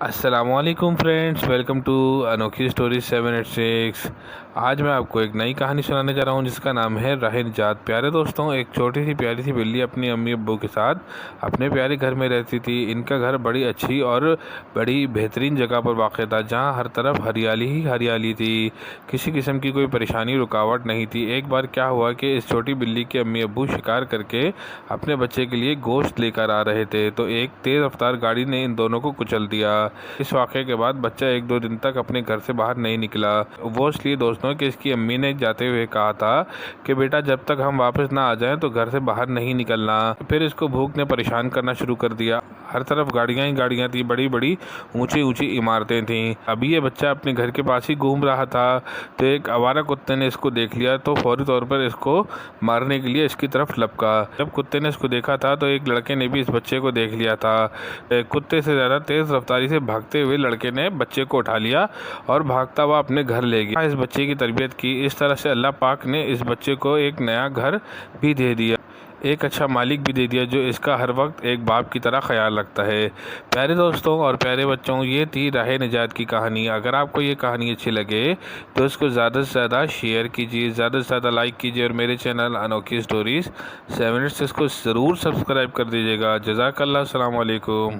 अस्सलामुअलैकुम friends, welcome to अनोखी story 786। आज मैं आपको एक नई कहानी सुनाने जा रहा हूं जिसका नाम है राह निजात। प्यारे दोस्तों, एक छोटी सी प्यारी सी बिल्ली अपनी अम्मी अब्बू के साथ अपने प्यारे घर में रहती थी। इनका घर बड़ी अच्छी और बड़ी बेहतरीन जगह पर वाक़ था जहां हर तरफ हरियाली ही हरियाली थी। किसी किस्म की कोई परेशानी रुकावट नहीं थी। एक बार क्या हुआ कि इस छोटी बिल्ली के अम्मी अब्बू शिकार करके अपने बच्चे के लिए गोश्त लेकर आ रहे थे तो एक तेज़ रफ्तार गाड़ी ने इन दोनों को कुचल दिया। इस वाक़े के बाद बच्चा एक दो दिन तक अपने घर से बाहर नहीं निकला। वो इसलिए दोस्तों कि इसकी अम्मी ने जाते हुए कहा था कि बेटा, जब तक हम वापस ना आ जाएं तो घर से बाहर नहीं निकलना। फिर इसको भूख ने परेशान करना शुरू कर दिया। हर तरफ गाड़ियां ही गाड़ियां थी, बड़ी बड़ी ऊंची ऊंची इमारतें थीं। अभी ये बच्चा अपने घर के पास ही घूम रहा था तो एक आवारा कुत्ते ने इसको देख लिया तो फौरी तौर पर इसको मारने के लिए इसकी तरफ लपका। जब कुत्ते ने इसको देखा था तो एक लड़के ने भी इस बच्चे को देख लिया था। कुत्ते से ज़्यादा तेज़ रफ्तारी से भागते हुए लड़के ने बच्चे को उठा लिया और भागता हुआ अपने घर ले गया। इस बच्चे की तरबियत की। इस तरह से अल्लाह पाक ने इस बच्चे को एक नया घर भी दे दिया, एक अच्छा मालिक भी दे दिया जो इसका हर वक्त एक बाप की तरह ख्याल रखता है। प्यारे दोस्तों और प्यारे बच्चों, ये थी राह निजात की कहानी। अगर आपको ये कहानी अच्छी लगे तो इसको ज़्यादा से ज़्यादा शेयर कीजिए, ज़्यादा से ज़्यादा लाइक कीजिए और मेरे चैनल अनोखी स्टोरीज़ 786 को ज़रूर सब्सक्राइब कर दीजिएगा। जज़ाकल्लाह, अस्सलाम वालेकुम।